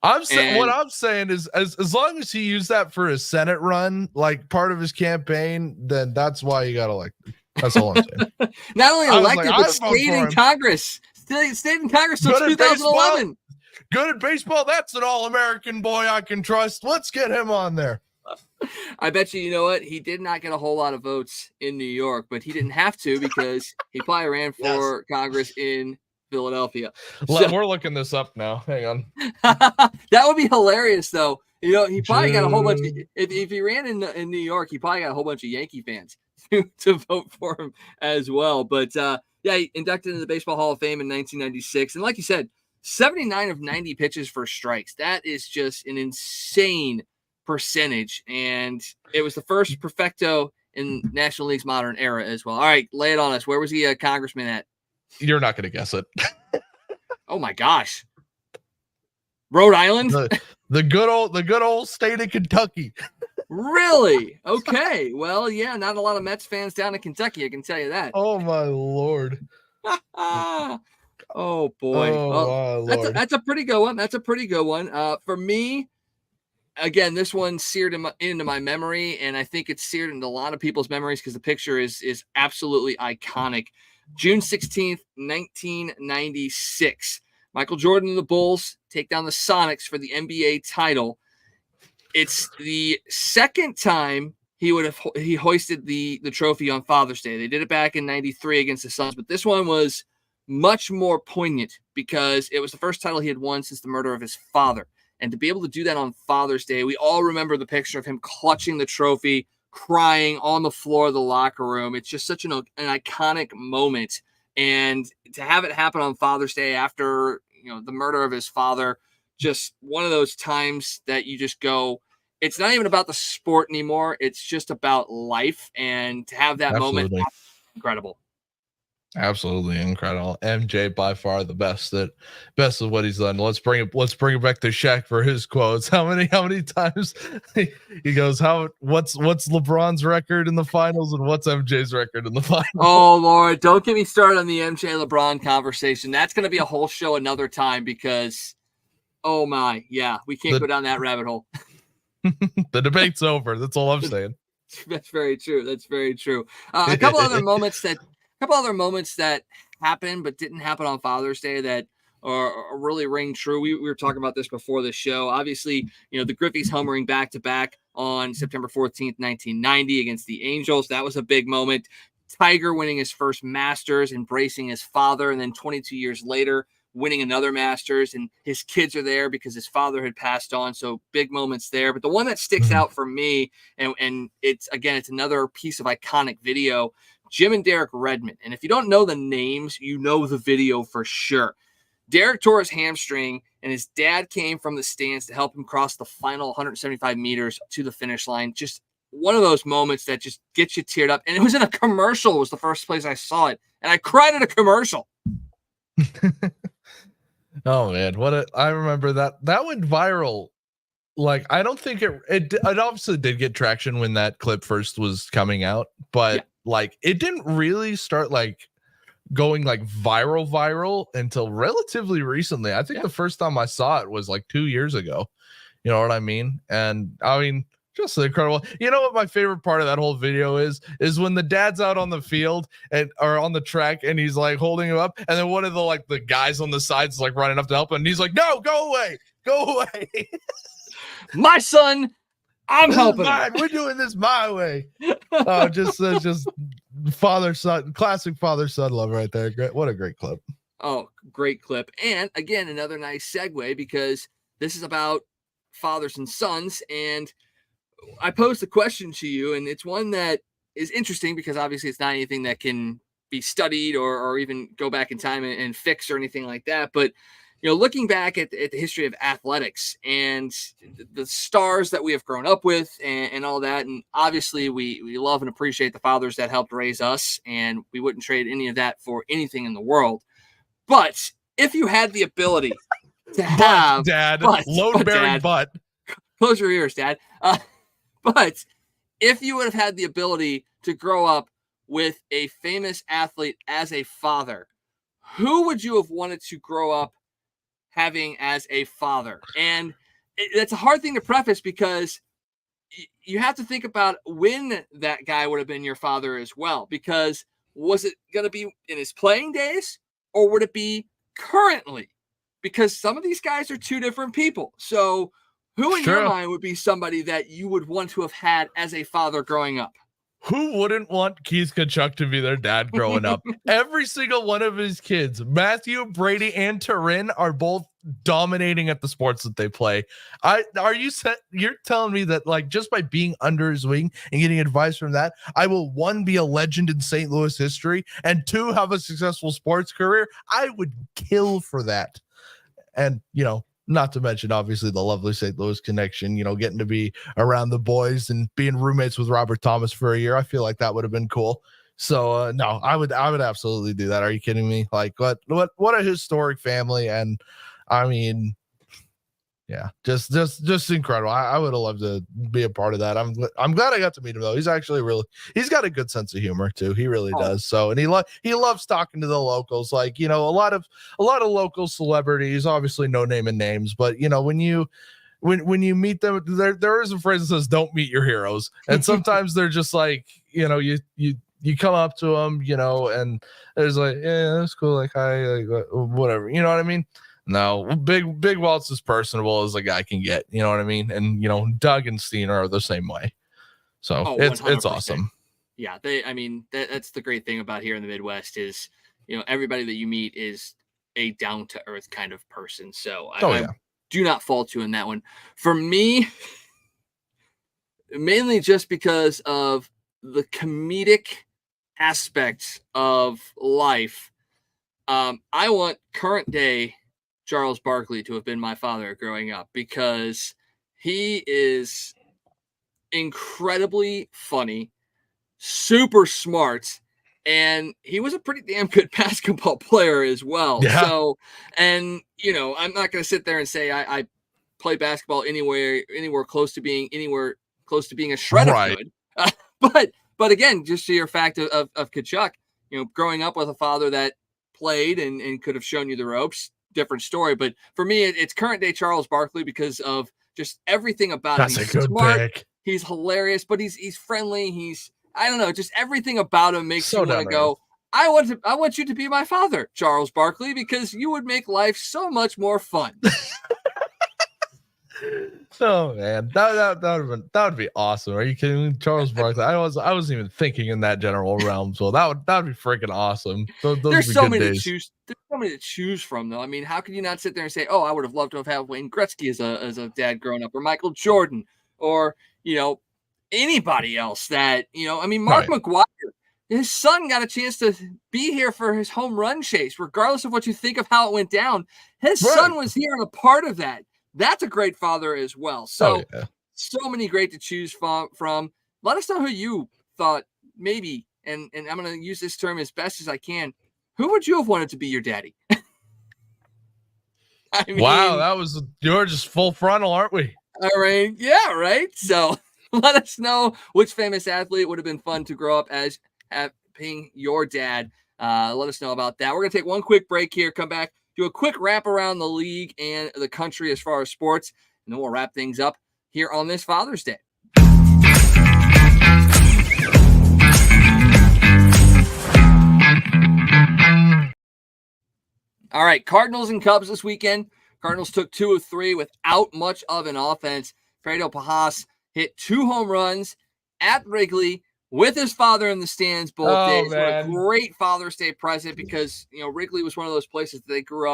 What I'm saying is, as long as he used that for his Senate run, like part of his campaign, then that's why he got elected. That's all I'm saying. Not only elected, but stayed in Congress. Stayed in Congress since 2011. Good at baseball. That's an all-American boy I can trust. Let's get him on there. I bet you know what? He did not get a whole lot of votes in New York, but he didn't have to because he probably ran for Congress in Philadelphia. We're looking this up now. Hang on. That would be hilarious, though. He probably got a whole bunch. If he ran in New York, he probably got a whole bunch of Yankee fans to vote for him as well. But he inducted into the Baseball Hall of Fame in 1996, and like you said, 79 of 90 pitches for strikes. That is just an insane percentage, and it was the first perfecto in National League's modern era as well. All right, lay it on us. Where was he a congressman at? You're not going to guess it. Oh my gosh. Rhode Island? The good old state of Kentucky. Really? Okay. Well, yeah, not a lot of Mets fans down in Kentucky, I can tell you that. Oh my Lord. Oh boy. Oh Well, my Lord. that's a pretty good one. That's a pretty good one. For me, again, this one seared into my memory, and I think it's seared into a lot of people's memories because the picture is absolutely iconic. June 16th, 1996. Michael Jordan and the Bulls take down the Sonics for the NBA title. It's the second time he hoisted the trophy on Father's Day. They did it back in 93 against the Suns, but this one was much more poignant because it was the first title he had won since the murder of his father. And to be able to do that on Father's Day, we all remember the picture of him clutching the trophy, crying on the floor of the locker room. It's just such an iconic moment. And to have it happen on Father's Day after, the murder of his father, just one of those times that you just go, it's not even about the sport anymore. It's just about life. And to have that moment, incredible. Absolutely incredible. MJ by far the best of what he's done. Let's bring it back to Shaq for his quotes. How many times he goes, what's LeBron's record in the finals and what's MJ's record in the finals? Oh Lord, don't get me started on the MJ LeBron conversation. That's gonna be a whole show another time because oh my, yeah, we can't go down that rabbit hole. The debate's over. That's all I'm saying. That's very true. That's very true. A couple other moments that happened but didn't happen on Father's Day that are really ring true. We were talking about this before the show. Obviously, the Griffeys homering back to back on September 14th, 1990 against the Angels. That was a big moment. Tiger winning his first Masters, embracing his father, and then 22 years later winning another Masters, and his kids are there because his father had passed on. So big moments there. But the one that sticks out for me, and it's another piece of iconic video, Jim and Derek Redmond. And if you don't know the names, you know the video for sure. Derek tore his hamstring, and his dad came from the stands to help him cross the final 175 meters to the finish line. Just one of those moments that just gets you teared up. And it was in a commercial. It was the first place I saw it. And I cried at a commercial. Oh man, I remember that went viral. Like, I don't think it obviously did get traction when that clip first was coming out, but like it didn't really start like going like viral until relatively recently. I think the first time I saw it was like 2 years ago. You know what I mean? And I mean, just incredible. You know what my favorite part of that whole video is when the dad's out on the field or on the track and he's like holding him up, and then one of the guys on the sides like running up to help him, and he's like, "No, go away." My son, I'm helping. We're doing this my way. Just father-son, classic father-son love right there. What a great clip. Oh, great clip. And again, another nice segue because this is about fathers and sons. And I posed a question to you, and it's one that is interesting because obviously it's not anything that can be studied or even go back in time and fix or anything like that. But looking back at the history of athletics and the stars that we have grown up with and all that, and obviously we love and appreciate the fathers that helped raise us, and we wouldn't trade any of that for anything in the world. But if you had the ability to have load-bearing butt, close your ears, Dad. But if you would have had the ability to grow up with a famous athlete as a father, who would you have wanted to grow up having as a father? And that's a hard thing to preface because you have to think about when that guy would have been your father as well. Because was it going to be in his playing days or would it be currently? Because some of these guys are two different people. So who in your mind would be somebody that you would want to have had as a father growing up? Who wouldn't want Keith Kachuk to be their dad growing up? Every single one of his kids, Matthew, Brady, and Turin, are both dominating at the sports that they play. You're telling me that like just by being under his wing and getting advice from that, I will, one, be a legend in St. Louis history, and two, have a successful sports career? I would kill for that. And not to mention, obviously, the lovely St. Louis connection, getting to be around the boys and being roommates with Robert Thomas for a year. I feel like that would have been cool. So, no, I would absolutely do that. Are you kidding me? Like, what a historic family. And I mean, Yeah, just incredible. I would have loved to be a part of that. I'm glad I got to meet him though. He's actually he's got a good sense of humor too. He really does. So, and he loves talking to the locals. Like, you know, a lot of local celebrities, obviously no naming names, but you know, when you meet them, there is a phrase that says "Don't meet your heroes," and sometimes they're just like, you know, you come up to them, you know, and there's like, yeah, that's cool, like hi, like whatever, you know what I mean? No, Big Walt's as personable as a guy can get, you know what I mean? And you know, Doug and Steen are the same way. So it's 100%. awesome. Yeah, that's the great thing about here in the Midwest is, you know, everybody that you meet is a down to earth kind of person. So I do not fault you in that one. For me, mainly just because of the comedic aspects of life. I want current day Charles Barkley to have been my father growing up because he is incredibly funny, super smart, and he was a pretty damn good basketball player as well. Yeah. So, and you know, I'm not going to sit there and say I play basketball anywhere close to being a shred of good. But again, just to your fact of Kachuk, you know, growing up with a father that played and could have shown you the ropes, different story. But for me, it's current day Charles Barkley because of just everything about him. He's smart, pick. He's hilarious, but he's friendly. I don't know, just everything about him makes you want to go, I want you to be my father, Charles Barkley, because you would make life so much more fun. Oh man, that would be awesome. Are you kidding me? Charles Barkley. I wasn't even thinking in that general realm. So that would be freaking awesome. There's so many to choose. There's so many to choose from, though. I mean, how can you not sit there and say, "Oh, I would have loved to have had Wayne Gretzky as a dad growing up, or Michael Jordan, or you know, anybody else that you know." I mean, Mark McGwire, his son got a chance to be here for his home run chase, regardless of what you think of how it went down. His son was here and a part of that. That's a great father as well. So, so many great to choose from. Let us know who you thought maybe, and I'm going to use this term as best as I can. Who would you have wanted to be your daddy? I mean, wow, you're just full frontal, aren't we? All right. Yeah, right. So let us know which famous athlete would have been fun to grow up as being your dad. Let us know about that. We're going to take one quick break here, come back, do a quick wrap around the league and the country as far as sports, and then we'll wrap things up here on this Father's Day. All right, Cardinals and Cubs this weekend. Cardinals took 2 of 3 without much of an offense. Fredo Pajas hit 2 home runs at Wrigley with his father in the stands both days. Man. What a great Father's Day present because, you know, Wrigley was one of those places that he grew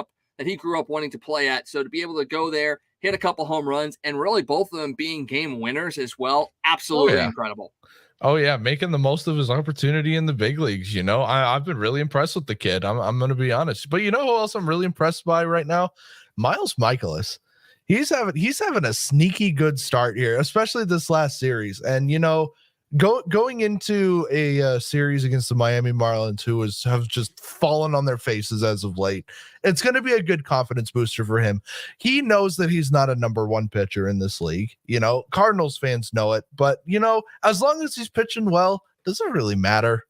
up wanting to play at. So to be able to go there, hit a couple home runs, and really both of them being game winners as well, absolutely incredible. Oh yeah, making the most of his opportunity in the big leagues. You know, I've been really impressed with the kid. I'm going to be honest. But you know who else I'm really impressed by right now? Miles Mikolas. He's having a sneaky good start here, especially this last series. And you know, going into a series against the Miami Marlins, who have just fallen on their faces as of late, it's going to be a good confidence booster for him. He knows that he's not a number 1 pitcher in this league. You know, Cardinals fans know it, but you know, as long as he's pitching well, doesn't really matter.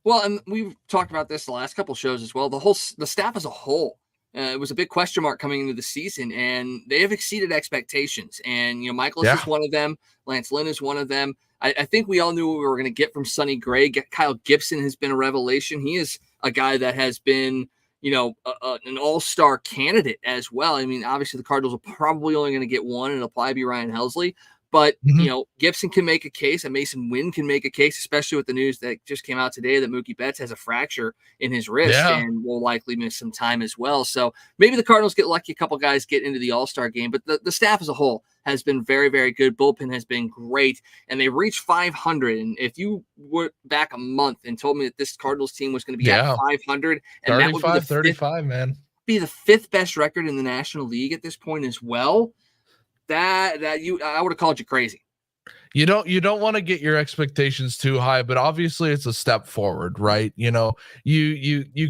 Well, and we've talked about this the last couple shows as well. The staff as a whole. It was a big question mark coming into the season, and they have exceeded expectations. And, you know, Mikolas is one of them. Lance Lynn is one of them. I think we all knew what we were going to get from Sonny Gray. Kyle Gibson has been a revelation. He is a guy that has been, you know, an all-star candidate as well. I mean, obviously the Cardinals are probably only going to get one, and it'll probably be Ryan Helsley. But, you know, Gibson can make a case, and Mason Wynn can make a case, especially with the news that just came out today that Mookie Betts has a fracture in his wrist and will likely miss some time as well. So maybe the Cardinals get lucky, a couple guys get into the All-Star game, but the staff as a whole has been very, very good. Bullpen has been great, and they reached 500. And if you were back a month and told me that this Cardinals team was going to be at 500, and that would be the 35, man, be the 5th best record in the National League at this point as well, I would have called you crazy. You don't want to get your expectations too high, but obviously it's a step forward, right? You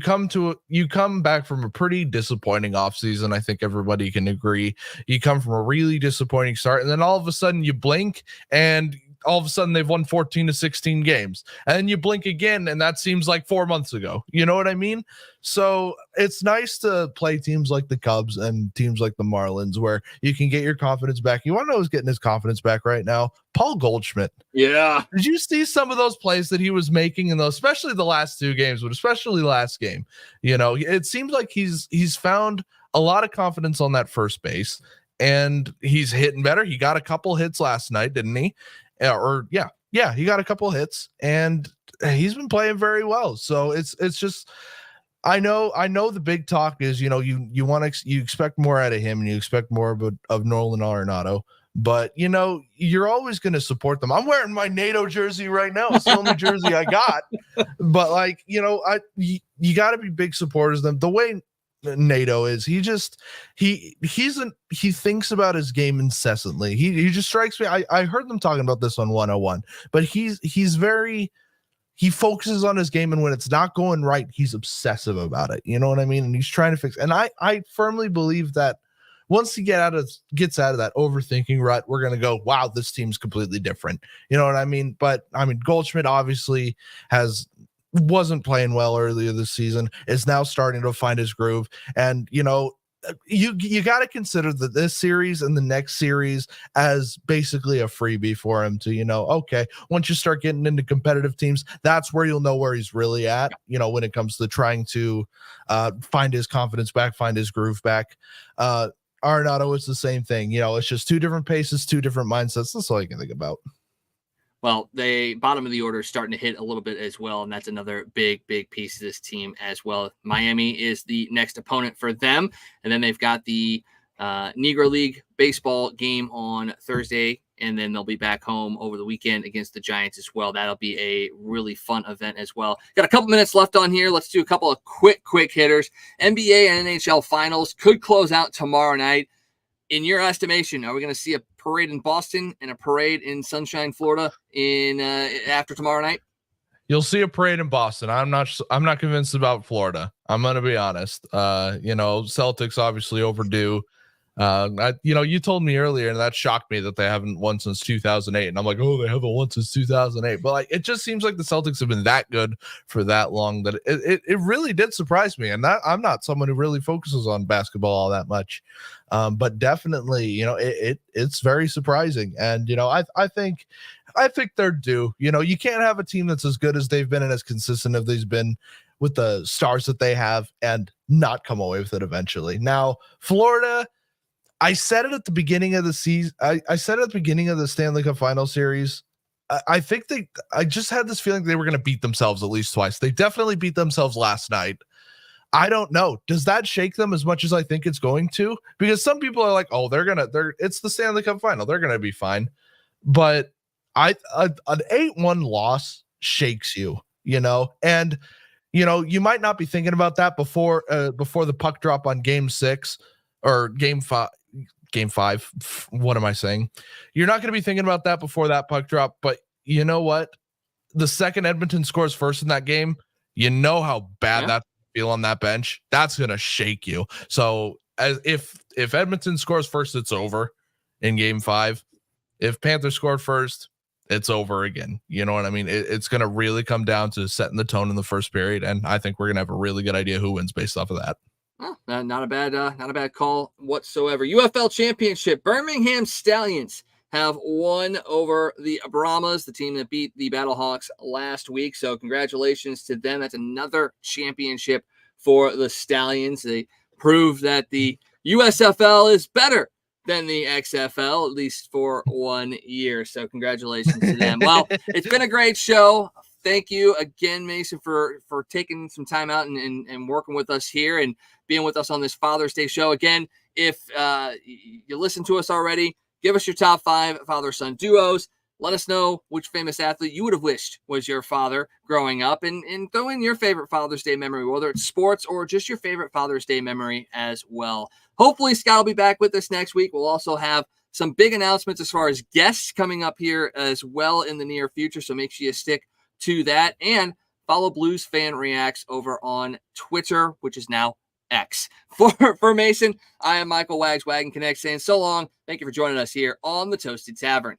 come back from a pretty disappointing offseason. I think everybody can agree. You come from a really disappointing start, and then all of a sudden you blink and all of a sudden they've won 14 to 16 games, and then you blink again and that seems like 4 months ago. You know what I mean? So it's nice to play teams like the Cubs and teams like the Marlins where you can get your confidence back. You want to know who's getting his confidence back right now? Paul Goldschmidt. Yeah. Did you see some of those plays that he was making in those, especially the last 2 games, but especially last game? It seems like he's found a lot of confidence on that first base, and he's hitting better. He got a couple hits last night, didn't he? Yeah, he got a couple hits, and he's been playing very well. So it's just, I know the big talk is, you expect more out of him, and you expect more of Nolan Arenado, but you're always going to support them. I'm wearing my NATO jersey right now. It's the only jersey I got, but you got to be big supporters of them. The way NATO is, he thinks about his game incessantly. He just strikes me. I heard them talking about this on 101, but he focuses on his game, and when it's not going right, he's obsessive about it. You know what I mean? And he's trying to fix. And I firmly believe that once he gets out of that overthinking rut, we're gonna go, wow, this team's completely different. You know what I mean? But Goldschmidt obviously wasn't playing well earlier this season, is now starting to find his groove. And you got to consider that this series and the next series as basically a freebie for him to, okay, once you start getting into competitive teams, that's where you'll know where he's really at, when it comes to trying to find his confidence back, find his groove back. Arenado is the same thing. It's just 2 different paces, 2 different mindsets. That's all you can think about. Well, the bottom of the order is starting to hit a little bit as well, and that's another big piece of this team as well. Miami is the next opponent for them, and then they've got the Negro League baseball game on Thursday, and then they'll be back home over the weekend against the Giants as well. That'll be a really fun event as well. Got a couple minutes left on here. Let's do a couple of quick hitters. NBA and NHL finals could close out tomorrow night. In your estimation, are we going to see a parade in Boston and a parade in Sunshine, Florida after tomorrow night? You'll see a parade in Boston. I'm not convinced about Florida. I'm going to be honest. Celtics obviously overdue. You told me earlier, and that shocked me that they haven't won since 2008. And I'm like, oh, they haven't won since 2008. But it just seems like the Celtics have been that good for that long that it really did surprise me. And that I'm not someone who really focuses on basketball all that much. But definitely, it's very surprising. And, I think they're due. You can't have a team that's as good as they've been and as consistent as they've been with the stars that they have and not come away with it eventually. Now, Florida, I said it at the beginning of the season. I said it at the beginning of the Stanley Cup Final Series. I think I just had this feeling they were going to beat themselves at least twice. They definitely beat themselves last night. I don't know. Does that shake them as much as I think it's going to? Because some people are like, oh, it's the Stanley Cup Final. They're going to be fine. But an 8-1 loss shakes you, and, you might not be thinking about that before the puck drop on game 6 or game 5. What am I saying? You're not going to be thinking about that before that puck drop. But you know what? The second Edmonton scores first in that game, you know how bad that feel on that bench. That's going to shake you. So if Edmonton scores first, it's over in game 5. If Panthers score first, it's over again. You know what I mean? It's going to really come down to setting the tone in the first period. And I think we're going to have a really good idea who wins based off of that. Oh, not a bad call whatsoever. UFL Championship, Birmingham Stallions have won over the Brahmas, the team that beat the Battlehawks last week. So congratulations to them. That's another championship for the Stallions. They proved that the USFL is better than the XFL, at least for 1 year. So congratulations to them. Well, it's been a great show. Thank you again, Mason, for taking some time out and working with us here and being with us on this Father's Day show. Again, if you listen to us already, give us your top 5 father-son duos. Let us know which famous athlete you would have wished was your father growing up, and throw in your favorite Father's Day memory, whether it's sports or just your favorite Father's Day memory as well. Hopefully, Scott will be back with us next week. We'll also have some big announcements as far as guests coming up here as well in the near future. So make sure you stick to that and follow Blues Fan Reacts over on Twitter, which is now X. For Mason, I am Michael Wagenknecht saying so long. Thank you for joining us here on the Toasted Tavern.